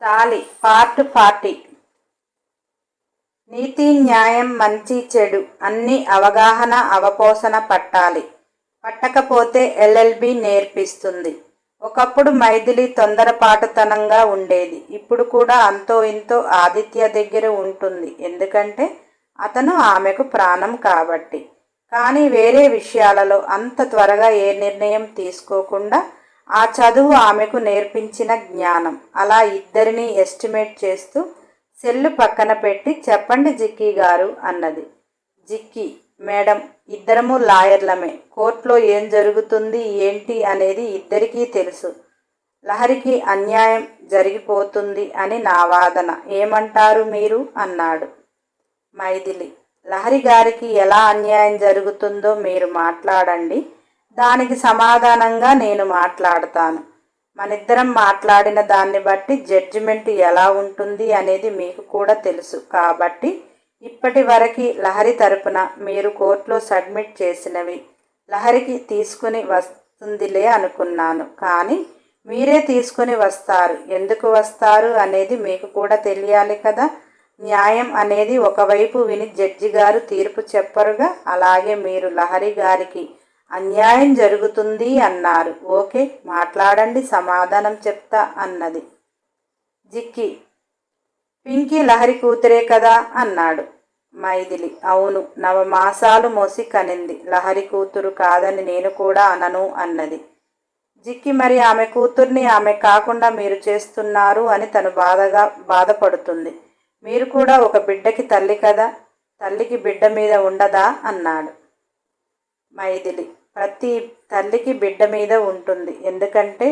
తాలి part 40. నీతి న్యాయం మంచి చెడు అన్ని అవగాహన అవపోసన పట్టాలి. పట్టకపోతే ఎల్ఎల్బి నేర్పిస్తుంది. ఒకప్పుడు మైథిలి తొందరపాటుతనంగా ఉండేది. ఇప్పుడు కూడా అంతో ఇంతో ఆదిత్య దగ్గర ఉంటుంది. ఎందుకంటే అతను ఆమెకు ప్రాణం కాబట్టి. కానీ వేరే విషయాలలో అంత త్వరగా ఏ నిర్ణయం తీసుకోకుండా ఆ చదువు ఆమెకు నేర్పించిన జ్ఞానం. అలా ఇద్దరిని ఎస్టిమేట్ చేస్తూ సెల్లు పక్కన పెట్టి, చెప్పండి జిక్కీ గారు అన్నది. జిక్కీ: మేడం, ఇద్దరము లాయర్లమే. కోర్టులో ఏం జరుగుతుంది ఏంటి అనేది ఇద్దరికీ తెలుసు. లహరికి అన్యాయం జరిగిపోతుంది అని నా వాదన. ఏమంటారు మీరు అన్నాడు మైథిలి. లహరి గారికి ఎలా అన్యాయం జరుగుతుందో మీరు మాట్లాడండి, దానికి సమాధానంగా నేను మాట్లాడతాను. మనిద్దరం మాట్లాడిన దాన్ని బట్టి జడ్జిమెంట్ ఎలా ఉంటుంది అనేది మీకు కూడా తెలుసు. కాబట్టి ఇప్పటి వరకు లహరి తరపున మీరు కోర్టులో సబ్మిట్ చేసినవి లహరికి తీసుకుని వస్తుందిలే అనుకున్నాను. కానీ మీరే తీసుకుని వస్తారు. ఎందుకు వస్తారు అనేది మీకు కూడా తెలియాలి కదా. న్యాయం అనేది ఒకవైపు విని జడ్జి గారు తీర్పు చెప్పరుగా. అలాగే మీరు లహరి గారికి అన్యాయం జరుగుతుంది అన్నారు. ఓకే, మాట్లాడండి, సమాధానం చెప్తా అన్నది జిక్కీ. పింకీ లహరి కూతురే కదా అన్నాడు మైథిలి. అవును, 9 మాసాలు మోసి కనింది. లహరి కూతురు కాదని నేను కూడా అనను అన్నది జిక్కీ. మరి ఆమె కూతుర్ని ఆమె కాకుండా మీరు చేస్తున్నారు అని తను బాధపడుతుంది. మీరు కూడా ఒక బిడ్డకి తల్లి కదా, తల్లికి బిడ్డ మీద ఉండదా అన్నాడు మైథిలి. ప్రతి తల్లికి బిడ్డ మీద ఉంటుంది. ఎందుకంటే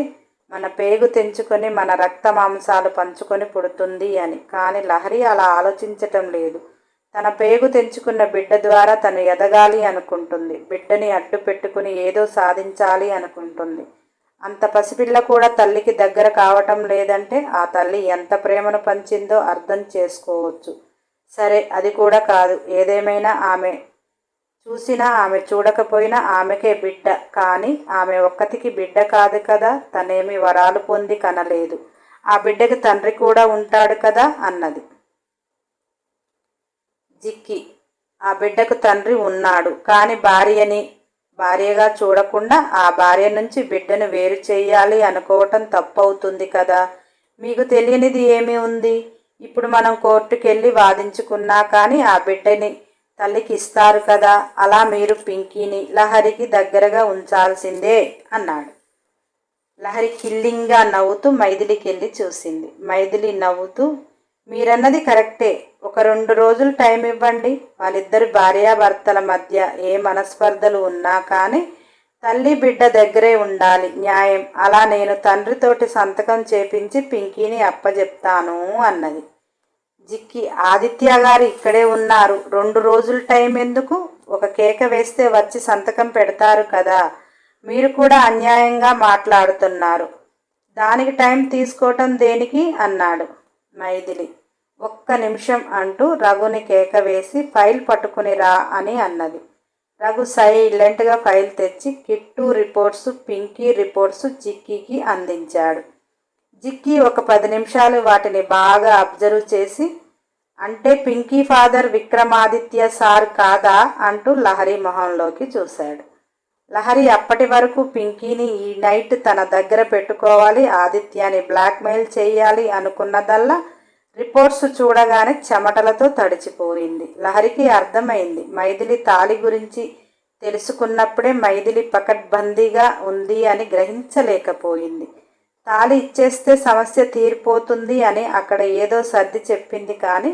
మన పేగు తెంచుకొని మన రక్త మాంసాలు పంచుకొని పుడుతుంది అని. కానీ లహరి అలా ఆలోచించటం లేదు. తన పేగు తెంచుకున్న బిడ్డ ద్వారా తను ఎదగాలి అనుకుంటుంది. బిడ్డని అడ్డు పెట్టుకుని ఏదో సాధించాలి అనుకుంటుంది. అంత పసిపిల్ల కూడా తల్లికి దగ్గర కావటం లేదంటే ఆ తల్లి ఎంత ప్రేమను పంచిందో అర్థం చేసుకోవచ్చు. సరే, అది కూడా కాదు. ఏదేమైనా ఆమె చూసినా ఆమె చూడకపోయినా ఆమెకే బిడ్డ. కానీ ఆమె ఒక్కతికి బిడ్డ కాదు కదా. తనేమి వరాలు పొంది కనలేదు. ఆ బిడ్డకి తండ్రి కూడా ఉంటాడు కదా అన్నది జిక్కీ. ఆ బిడ్డకు తండ్రి ఉన్నాడు. కానీ భార్యగా చూడకుండా ఆ భార్య నుంచి బిడ్డను వేరు చేయాలి అనుకోవటం తప్పవుతుంది కదా. మీకు తెలియనిది ఏమి ఉంది? ఇప్పుడు మనం కోర్టుకెళ్ళి వాదించుకున్నా కానీ ఆ బిడ్డని తల్లికి ఇస్తారు కదా. అలా మీరు పింకీని లహరికి దగ్గరగా ఉంచాల్సిందే అన్నాడు. లహరి కిల్లింగ్గా నవ్వుతూ మైథిలికి వెళ్ళి చూసింది. మైథిలి నవ్వుతూ, మీరన్నది కరెక్టే. ఒక 2 రోజులు టైం ఇవ్వండి. వాళ్ళిద్దరి భార్యాభర్తల మధ్య ఏ మనస్పర్ధలు ఉన్నా కానీ తల్లి బిడ్డ దగ్గరే ఉండాలి న్యాయం. అలా నేను తండ్రితోటి సంతకం చేపించి పింకీని అప్పచెప్తాను అన్నది జిక్కీ. ఆదిత్య గారు ఇక్కడే ఉన్నారు. 2 రోజులు టైం ఎందుకు? ఒక కేక వేస్తే వచ్చి సంతకం పెడతారు కదా. మీరు కూడా అన్యాయంగా మాట్లాడుతున్నారు. దానికి టైం తీసుకోవటం దేనికి అన్నాడు మైథిలి. 1 నిమిషం అంటూ రఘుని కేక వేసి ఫైల్ పట్టుకుని రా అని అన్నది. రఘు సైలెంట్గా ఫైల్ తెచ్చి కిట్టు రిపోర్ట్స్, పింకీ రిపోర్ట్స్ జిక్కీకి అందించాడు. జిక్కీ ఒక 10 నిమిషాలు వాటిని బాగా అబ్జర్వ్ చేసి, అంటే పింకీ ఫాదర్ విక్రమాదిత్య సార్ కాదా అంటూ లహరి మొహంలోకి చూశాడు. లహరి అప్పటి వరకు పింకీని ఈ నైట్ తన దగ్గర పెట్టుకోవాలి, ఆదిత్యాన్ని బ్లాక్మెయిల్ చేయాలి అనుకున్నదల్లా రిపోర్ట్స్ చూడగానే చెమటలతో తడిచిపోయింది. లహరికి అర్థమైంది. మైథిలి తాళి గురించి తెలుసుకున్నప్పుడే మైథిలి పకడ్బందీగా ఉంది అని గ్రహించలేకపోయింది. తాళి ఇచ్చేస్తే సమస్య తీరిపోతుంది అని అక్కడ ఏదో సర్ది చెప్పింది. కానీ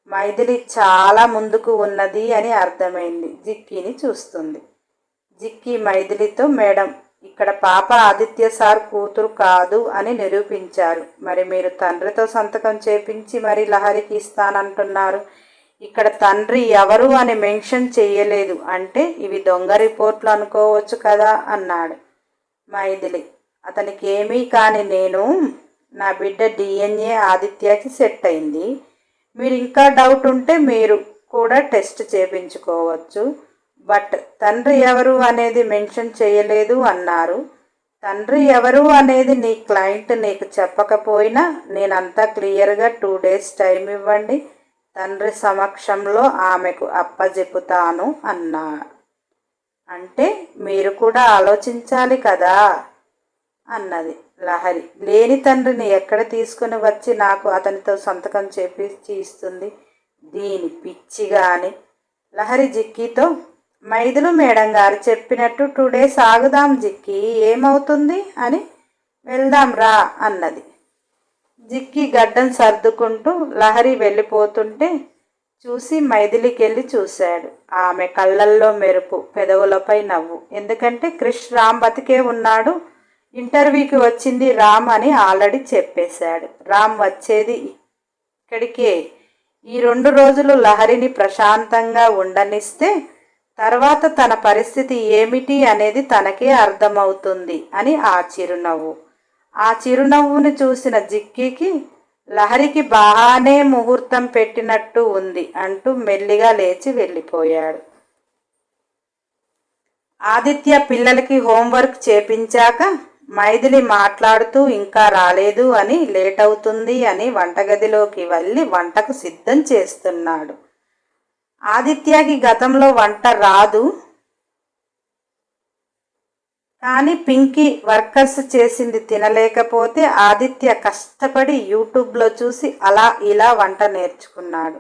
మైథిలి చాలా ముందుకు ఉన్నది అని అర్థమైంది. జిక్కీని చూస్తుంది. జిక్కీ మైథిలితో, మేడం, ఇక్కడ పాప ఆదిత్య సార్ కూతురు కాదు అని నిరూపించారు. మరి మీరు తండ్రితో సంతకం చేపించి మరి లహరికి ఇస్తానంటున్నారు. ఇక్కడ తండ్రి ఎవరు అని మెన్షన్ చేయలేదు. అంటే ఇవి దొంగ రిపోర్ట్లు అనుకోవచ్చు కదా అన్నాడు మైథిలి. అతనికి ఏమీ కాని నా బిడ్డ DNA ఆదిత్యకి సెట్ అయింది. మీరు ఇంకా డౌట్ ఉంటే మీరు కూడా టెస్ట్ చేయించుకోవచ్చు. బట్ తండ్రి ఎవరు అనేది మెన్షన్ చేయలేదు అన్నారు. తండ్రి ఎవరు అనేది నీ క్లయింట్ నీకు చెప్పకపోయినా నేనంతా క్లియర్గా 2 days టైం ఇవ్వండి, తండ్రి సమక్షంలో ఆమెకు అప్పజెపుతాను అన్నా. అంటే మీరు కూడా ఆలోచించాలి కదా అన్నది లహరి. లేని తండ్రిని ఎక్కడ తీసుకుని వచ్చి నాకు అతనితో సంతకం చేపించి ఇస్తుంది దీని పిచ్చిగా అని లహరి జిక్కీతో, మైదులు మేడం గారు చెప్పినట్టు 2 days ఆగుదాం జిక్కీ, ఏమవుతుంది అని, వెళ్దాం రా అన్నది. జిక్కీ గడ్డం సర్దుకుంటూ లహరి వెళ్ళిపోతుంటే చూసి మైథిలికెళ్ళి చూశాడు. ఆమె కళ్ళల్లో మెరుపు, పెదవులపై నవ్వు. ఎందుకంటే క్రిష్ రామ్ బతికే ఉన్నాడు, ఇంటర్వ్యూకి వచ్చింది రామ్ అని ఆల్రెడీ చెప్పేశాడు. రామ్ వచ్చేది ఇక్కడికే. ఈ 2 రోజులు లహరిని ప్రశాంతంగా ఉండనిస్తే తర్వాత తన పరిస్థితి ఏమిటి అనేది తనకే అర్థమవుతుంది అని ఆ చిరునవ్వు. ఆ చిరునవ్వును చూసిన జిక్కీకి లహరికి బాగానే ముహూర్తం పెట్టినట్టు ఉంది అంటూ మెల్లిగా లేచి వెళ్ళిపోయాడు. ఆదిత్య పిల్లలకి హోంవర్క్ చేపించాక మైథిలి మాట్లాడుతూ ఇంకా రాలేదు అని, లేట్ అవుతుంది అని వంటగదిలోకి వెళ్ళి వంటకు సిద్ధం చేస్తున్నాడు. ఆదిత్యకి గతంలో వంట రాదు, కానీ పింకీ వర్కర్స్ చేసింది తినలేకపోతే ఆదిత్య కష్టపడి యూట్యూబ్లో చూసి అలా ఇలా వంట నేర్చుకున్నాడు.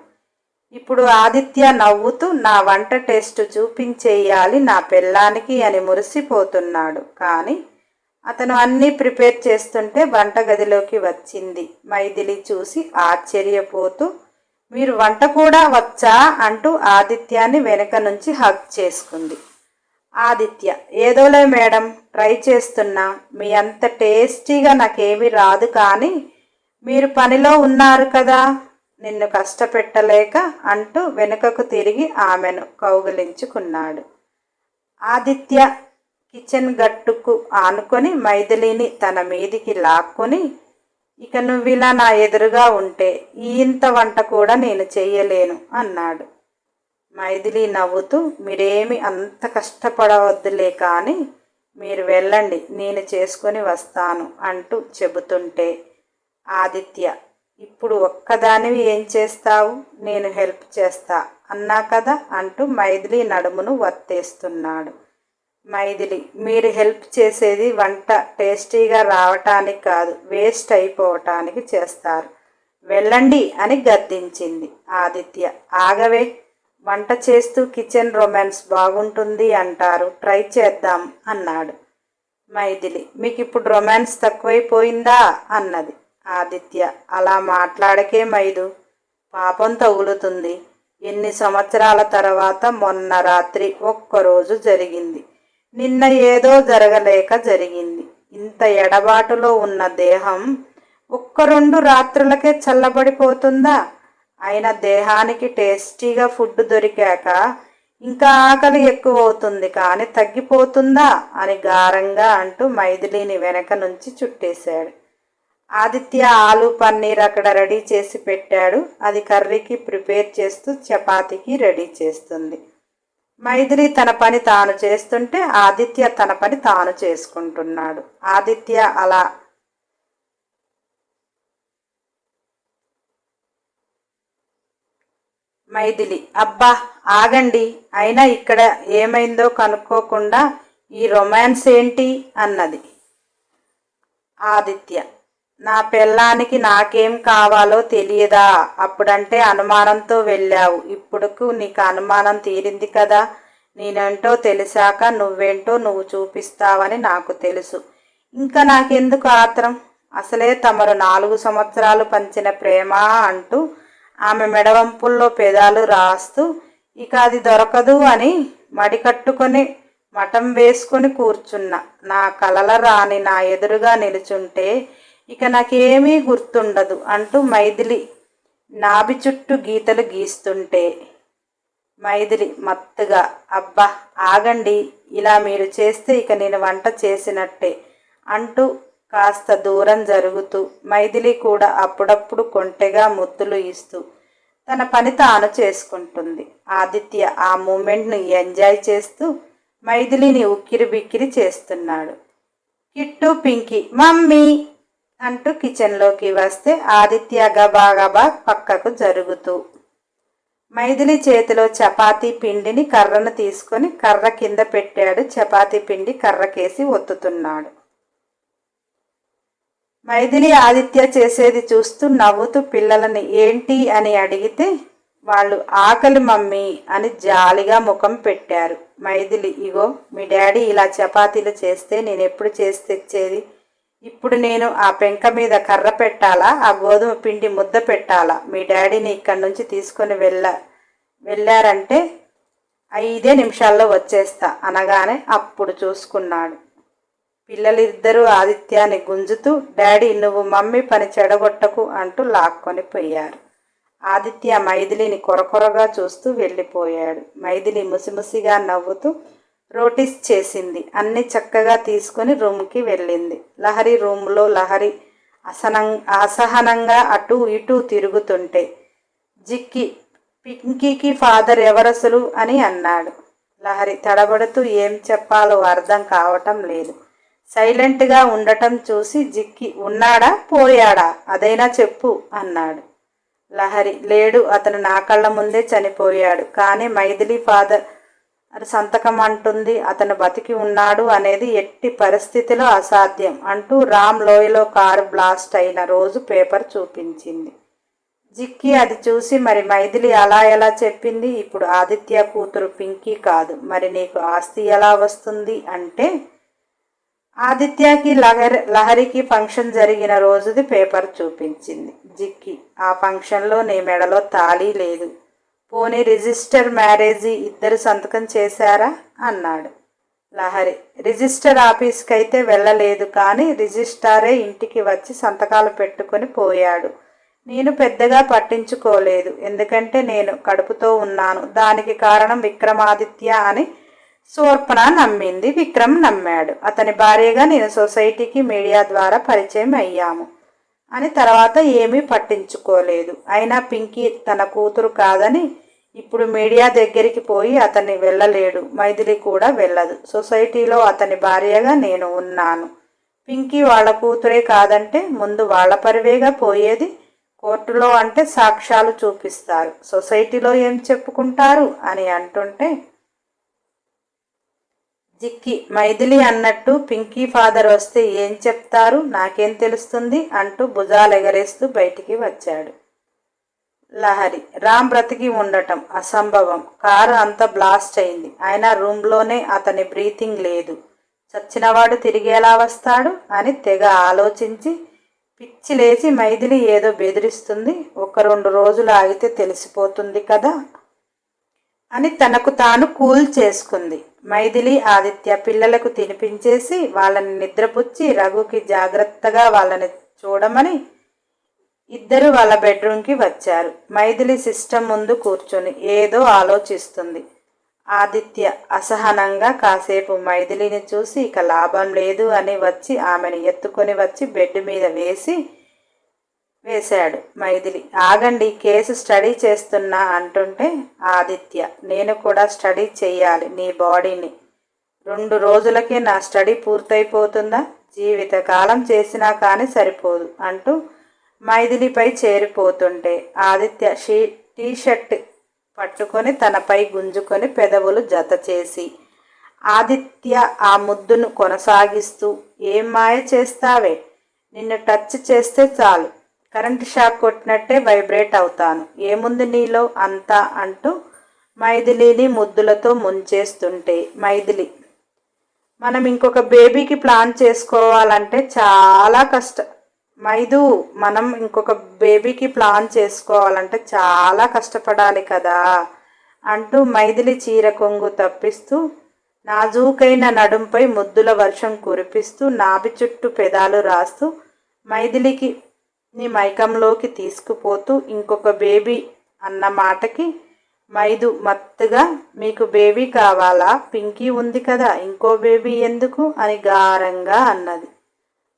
ఇప్పుడు ఆదిత్య నవ్వుతూ నా వంట టేస్ట్ చూపించేయాలి నా పెళ్ళానికి అని మురిసిపోతున్నాడు. కానీ అతను అన్నీ ప్రిపేర్ చేస్తుంటే వంటగదిలోకి వచ్చింది మైథిలి. చూసి ఆశ్చర్యపోతూ, మీరు వంట కూడా వచ్చా అంటూ ఆదిత్యాన్ని వెనక నుంచి హగ్ చేసుకుంది. ఆదిత్య, ఏదోలే మేడం, ట్రై చేస్తున్నా, మీ అంత టేస్టీగా నాకేమీ రాదు, కానీ మీరు పనిలో ఉన్నారు కదా, నిన్ను కష్టపెట్టలేక అంటూ వెనుకకు తిరిగి ఆమెను కౌగిలించుకున్నాడు. ఆదిత్య కిచెన్ గట్టుకు ఆనుకొని మైథిలిని తన మీదికి లాక్కొని, ఇక నువ్విలా నా ఎదురుగా ఉంటే ఇంత వంట కూడా నేను చెయ్యలేను అన్నాడు. మైథిలి నవ్వుతూ, మీరేమి అంత కష్టపడవద్దులే, కానీ మీరు వెళ్ళండి, నేను చేసుకొని వస్తాను అంటూ చెబుతుంటే ఆదిత్య, ఇప్పుడు ఒక్కదానివి ఏం చేస్తావు, నేను హెల్ప్ చేస్తా అన్నా కదా అంటూ మైథిలి నడుమును వత్తేస్తున్నాడు. మైథిలి, మీరు హెల్ప్ చేసేది వంట టేస్టీగా రావటానికి కాదు, వేస్ట్ అయిపోవటానికి చేస్తారు, వెళ్ళండి అని గద్దించింది. ఆదిత్య, ఆగవే, వంట చేస్తూ కిచెన్ రొమాన్స్ బాగుంటుంది అంటారు, ట్రై చేద్దాం అన్నాడు. మైథిలి, మీకు ఇప్పుడు రొమాన్స్ తక్కువైపోయిందా అన్నది. ఆదిత్య, అలా మాట్లాడకే మైదు, పాపం తగులుతుంది. ఎన్ని సంవత్సరాల తర్వాత మొన్న రాత్రి ఒక్కరోజు జరిగింది, నిన్న ఏదో జరగలేక జరిగింది. ఇంత ఎడబాటులో ఉన్న దేహం 1-2 రాత్రులకే చల్లబడిపోతుందా? అయిన దేహానికి టేస్టీగా ఫుడ్ దొరికాక ఇంకా ఆకలి ఎక్కువ అవుతుంది, కానీ తగ్గిపోతుందా అని గారంగా అంటూ మైథిలిని వెనక నుంచి చుట్టేశాడు. ఆదిత్య ఆలు పన్నీర్ అక్కడ రెడీ చేసి పెట్టాడు. అది కర్రీకి ప్రిపేర్ చేస్తూ చపాతీకి రెడీ చేస్తుంది. మైథిలి తన పని తాను చేస్తుంటే ఆదిత్య తన పని తాను చేసుకుంటున్నాడు. ఆదిత్య అలా మైథిలి, అబ్బా ఆగండి, అయినా ఇక్కడ ఏమైందో కనుక్కోకుండా ఈ రొమాన్స్ ఏంటి అన్నది. ఆదిత్య, నా పెళ్ళానికి నాకేం కావాలో తెలియదా? అప్పుడంటే అనుమానంతో వెళ్ళావు, ఇప్పుడుకు నీకు అనుమానం తీరింది కదా. నేనేంటో తెలిసాక నువ్వేంటో నువ్వు చూపిస్తావని నాకు తెలుసు. ఇంకా నాకెందుకు ఆత్రం? అసలే తమరు 4 సంవత్సరాలు పంచిన ప్రేమ అంటూ ఆమె మెడవంపుల్లో పెదాలు రాస్తూ, ఇక అది దొరకదు అని మడికట్టుకొని మఠం వేసుకొని కూర్చున్నా నా కలల రాణి నా ఎదురుగా నిలుచుంటే ఇక నాకేమీ గుర్తుండదు అంటూ మైథిలి నాభి చుట్టూ గీతలు గీస్తుంటే మైథిలి మత్తుగా, అబ్బా ఆగండి, ఇలా మీరు చేస్తే ఇక నేను వంట చేసినట్టే అంటూ కాస్త దూరం జరుగుతూ మైథిలి కూడా అప్పుడప్పుడు కొంటెగా ముద్దులు ఇస్తూ తన పని తాను చేసుకుంటుంది. ఆదిత్య ఆ మూమెంట్ను ఎంజాయ్ చేస్తూ మైథిలిని ఉక్కిరి బిక్కిరి చేస్తున్నాడు. కిట్టు పింకీ మమ్మీ అంటూ కిచెన్లోకి వస్తే ఆదిత్య గబాగబా పక్కకు జరుగుతూ మైథిలి చేతిలో చపాతీ పిండిని కర్రను తీసుకొని కర్ర కింద పెట్టాడు. చపాతీ పిండి కర్రకేసి ఒత్తుతున్నాడు. మైథిలి ఆదిత్య చేసేది చూస్తూ నవ్వుతూ పిల్లలని ఏంటి అని అడిగితే వాళ్ళు ఆకలి మమ్మీ అని జాలిగా ముఖం పెట్టారు. మైథిలి, ఇగో మీ డాడీ ఇలా చపాతీలు చేస్తే నేను ఎప్పుడు చేసి తెచ్చేది? ఇప్పుడు నేను ఆ పెంక మీద కర్ర పెట్టాలా, ఆ గోధుమ పిండి ముద్ద పెట్టాలా? మీ డాడీని ఇక్కడి నుంచి తీసుకొని వెళ్ళారంటే 5 నిమిషాల్లో వచ్చేస్తా అనగానే అప్పుడు చూసుకున్నాడు. పిల్లలిద్దరూ ఆదిత్యాన్ని గుంజుతూ డాడీ నువ్వు మమ్మీ పని చెడగొట్టకు అంటూ లాక్కొని పోయారు. ఆదిత్య మైథిలిని కొరకొరగా చూస్తూ వెళ్ళిపోయాడు. మైథిలి ముసిముసిగా నవ్వుతూ రోటీస్ చేసింది. అన్ని చక్కగా తీసుకుని రూమ్కి వెళ్ళింది. లహరి రూమ్లో లహరి అసహనంగా అటూ ఇటూ తిరుగుతుంటే జిక్కి పింకీకి ఫాదర్ ఎవరసలు అని అన్నాడు. లహరి తడబడుతూ ఏం చెప్పాలో అర్థం కావటం లేదు. సైలెంట్గా ఉండటం చూసి జిక్కి ఉన్నాడా పోయాడా అదైనా చెప్పు అన్నాడు. లహరి లేడు, అతను నా కళ్ళ ముందే చనిపోయాడు. కానీ మైథిలి ఫాదర్ సంతకం అంటుంది అతను బతికి ఉన్నాడు అనేది ఎట్టి పరిస్థితిలో అసాధ్యం అంటూ రామ్ లోయలో కారు బ్లాస్ట్ అయిన రోజు పేపర్ చూపించింది. జిక్కి అది చూసి మరి మైథిలి అలా ఎలా చెప్పింది? ఇప్పుడు ఆదిత్య కూతురు పింకీ కాదు, మరి నీకు ఆస్తి ఎలా వస్తుంది అంటే ఆదిత్యకి లహరికి ఫంక్షన్ జరిగిన రోజుది పేపర్ చూపించింది జిక్కి. ఆ ఫంక్షన్లో నీ మెడలో తాళి లేదు, పోనీ రిజిస్టర్ మ్యారేజీ ఇద్దరు సంతకం చేశారా అన్నాడు. లహరి రిజిస్టర్ ఆఫీస్కి అయితే వెళ్ళలేదు, కానీ రిజిస్టారే ఇంటికి వచ్చి సంతకాలు పెట్టుకొని పోయాడు. నేను పెద్దగా పట్టించుకోలేదు, ఎందుకంటే నేను కడుపుతో ఉన్నాను. దానికి కారణం విక్రమాదిత్య అని శూర్పణ నమ్మింది, విక్రమ్ నమ్మాడు. అతని భార్యగా నేను సొసైటీకి మీడియా ద్వారా పరిచయం అయ్యాము అని తర్వాత ఏమీ పట్టించుకోలేదు. అయినా పింకీ తన కూతురు కాదని ఇప్పుడు మీడియా దగ్గరికి పోయి అతన్ని వెళ్ళలేడు. మైథిలి కూడా వెళ్ళదు. సొసైటీలో అతని భార్యగా నేను ఉన్నాను. పింకీ వాళ్ళ కూతురే కాదంటే ముందు వాళ్ళ పరివేగా పోయేది. కోర్టులో అంటే సాక్ష్యాలు చూపిస్తారు, సొసైటీలో ఏం చెప్పుకుంటారు అని అంటుంటే జిక్కి మైథిలి అన్నట్టు పింకీ ఫాదర్ వస్తే ఏం చెప్తారు నాకేం తెలుస్తుంది అంటూ భుజాలెగరేస్తూ బయటికి వచ్చాడు. లహరి రామ్ బ్రతికి ఉండటం అసంభవం, కారు అంతా బ్లాస్ట్ అయింది. అయినా రూమ్లోనే అతని బ్రీతింగ్ లేదు, చచ్చినవాడు తిరిగి ఎలా వస్తాడు అని తెగ ఆలోచించి పిచ్చి లేచి మైథిలి ఏదో బెదిరిస్తుంది, 1-2 రోజులు ఆగితే తెలిసిపోతుంది కదా అని తనకు తాను కూల్ చేసుకుంది. మైథిలి ఆదిత్య పిల్లలకు తినిపించేసి వాళ్ళని నిద్రపుచ్చి రఘుకి జాగ్రత్తగా వాళ్ళని చూడమని ఇద్దరు వాళ్ళ బెడ్రూమ్కి వచ్చారు. మైథిలి సిస్టమ్ ముందు కూర్చొని ఏదో ఆలోచిస్తుంది. ఆదిత్య అసహనంగా కాసేపు మైథిలిని చూసి ఇక లాభం లేదు అని వచ్చి ఆమెను ఎత్తుకొని వచ్చి బెడ్ మీద వేశాడు. మైథిలి ఆగండి, కేసు స్టడీ చేస్తున్నా అంటుంటే ఆదిత్య నేను కూడా స్టడీ చెయ్యాలి నీ బాడీని, 2 రోజులకే నా స్టడీ పూర్తయిపోతుందా? జీవితకాలం చేసినా కానీ సరిపోదు అంటూ మైథిలిపై చేరిపోతుంటే ఆదిత్య టీషర్ట్ పట్టుకొని తనపై గుంజుకొని పెదవులు జత చేసి ఆదిత్య ఆ ముద్దును కొనసాగిస్తూ ఏం మాయ చేస్తావే, నిన్ను టచ్ చేస్తే చాలు కరెంట్ షాక్ కొట్టినట్టే వైబ్రేట్ అవుతాను, ఏముంది నీలో అంతా అంటూ మైథిలిని ముద్దులతో ముంచేస్తుంటే మైథిలి మనం ఇంకొక బేబీకి ప్లాన్ చేసుకోవాలంటే చాలా కష్టం మనం ఇంకొక బేబీకి ప్లాన్ చేసుకోవాలంటే చాలా కష్టపడాలి కదా అంటూ మైథిలి చీర కొంగు తప్పిస్తూ నాజూకైన నడుంపై ముద్దుల వర్షం కురిపిస్తూ నాభి చుట్టూ పెదాలు రాస్తూ మైథిలికి మైకంలోకి తీసుకుపోతూ ఇంకొక బేబీ అన్న మాటకి మైదు మత్తుగా మీకు బేబీ కావాలా, పింకీ ఉంది కదా ఇంకో బేబీ ఎందుకు అని గారంగా అన్నది.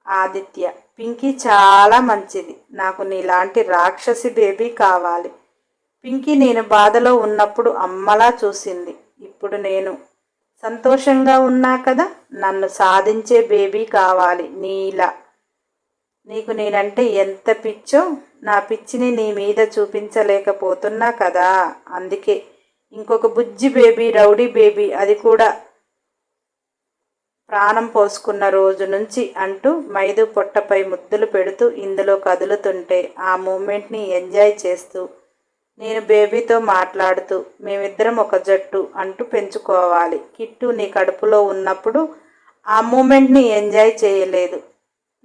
ఆదిత్య పింకీ చాలా మంచిది, నాకు నీలాంటి రాక్షసి బేబీ కావాలి. పింకీ నేను బాధలో ఉన్నప్పుడు అమ్మలా చూసింది, ఇప్పుడు నేను సంతోషంగా ఉన్నా కదా. నన్ను సాధించే బేబీ కావాలి నీలా. నీకు నేనంటే ఎంత పిచ్చో నా పిచ్చిని నీ మీద చూపించలేకపోతున్నా కదా. అందుకే ఇంకొక బుజ్జి బేబీ, రౌడీ బేబీ, అది కూడా ప్రాణం పోసుకున్న రోజు నుంచి అంటూ మైదు పొట్టపై ముద్దులు పెడుతూ ఇందులో కదులుతుంటే ఆ మూమెంట్ని ఎంజాయ్ చేస్తూ నేను బేబీతో మాట్లాడుతూ మేమిద్దరం ఒక జట్టు అంటూ పెంచుకోవాలి. కిట్టు నీ కడుపులో ఉన్నప్పుడు ఆ మూమెంట్ని ఎంజాయ్ చేయలేదు.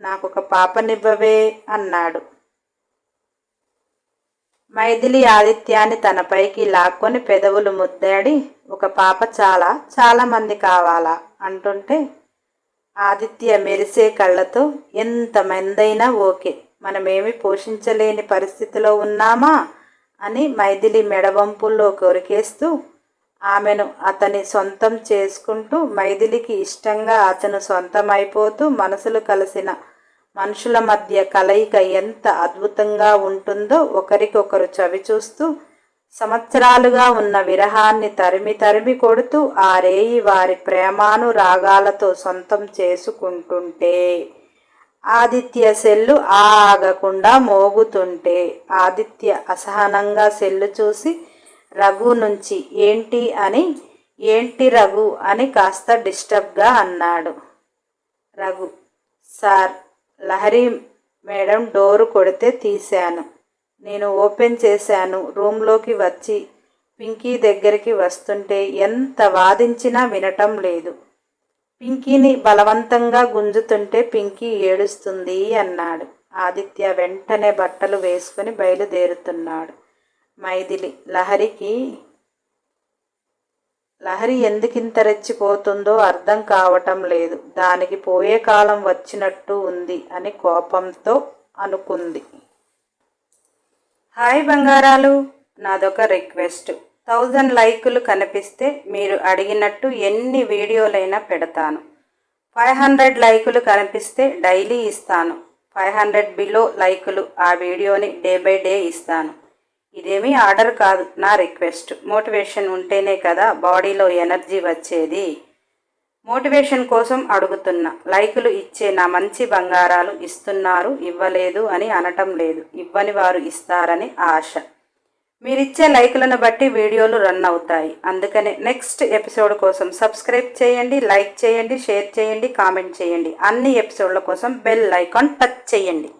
నాకొక పాపనివ్వవే అన్నాడు. మైథిలి ఆదిత్యాన్ని తన పైకి లాక్కొని పెదవులు ముద్దాడి ఒక పాప చాలా చాలా మంది కావాలా అంటుంటే ఆదిత్య మెరిసే కళ్ళతో ఎంతమందైనా ఓకే, మనమేమి పోషించలేని పరిస్థితిలో ఉన్నామా అని మైథిలి మెడవంపుల్లో కొరికేస్తూ ఆమెను అతని సొంతం చేసుకుంటూ మైథిలికి ఇష్టంగా అతను సొంతమైపోతూ మనసులు కలిసిన మనుషుల మధ్య కలయిక ఎంత అద్భుతంగా ఉంటుందో ఒకరికొకరు చవిచూస్తూ సంవత్సరాలుగా ఉన్న విరహాన్ని తరిమి తరిమి కొడుతూ ఆ రేయి వారి ప్రేమానురాగాలతో సొంతం చేసుకుంటుంటే ఆదిత్య సెల్లు ఆగకుండా మోగుతుంటే ఆదిత్య అసహనంగా సెల్లు చూసి రఘు నుంచి ఏంటి రఘు అని కాస్త డిస్టర్బ్గా అన్నాడు. Raghu, sir, Lahari madam door కొడితే తీశాను. నేను ఓపెన్ చేశాను. రూమ్లోకి వచ్చి పింకీ దగ్గరికి వస్తుంటే ఎంత వాదించినా వినటం లేదు. పింకీని బలవంతంగా గుంజుతుంటే పింకీ ఏడుస్తుంది అన్నాడు. ఆదిత్య వెంటనే బట్టలు వేసుకుని బయలుదేరుతున్నాడు. మైథిలి, లహరి ఎందుకింత రెచ్చిపోతుందో అర్థం కావటం లేదు. దానికి పోయే కాలం వచ్చినట్టు ఉంది అని కోపంతో అనుకుంది. హాయ్ బంగారాలు, నాదొక రిక్వెస్ట్. 1000 లైకులు కనిపిస్తే మీరు అడిగినట్టు ఎన్ని వీడియోలైనా పెడతాను. 500 లైకులు కనిపిస్తే డైలీ ఇస్తాను. 500 బిలో లైకులు ఆ వీడియోని డే బై డే ఇస్తాను. ఇదేమీ ఆర్డర్ కాదు, నా రిక్వెస్ట్. మోటివేషన్ ఉంటేనే కదా బాడీలో ఎనర్జీ వచ్చేది. మోటివేషన్ కోసం అడుగుతున్నా. లైకులు ఇచ్చే నా మంచి బంగారాలు ఇస్తున్నారు, ఇవ్వలేదు అని అనటం లేదు. ఇవ్వని వారు ఇస్తారని ఆశ. మీరిచ్చే లైకులను బట్టి వీడియోలు రన్ అవుతాయి. అందుకనే నెక్స్ట్ ఎపిసోడ్ కోసం సబ్స్క్రైబ్ చేయండి, లైక్ చేయండి, షేర్ చేయండి, కామెంట్ చేయండి. అన్ని ఎపిసోడ్ల కోసం బెల్ ఐకాన్ టచ్ చేయండి.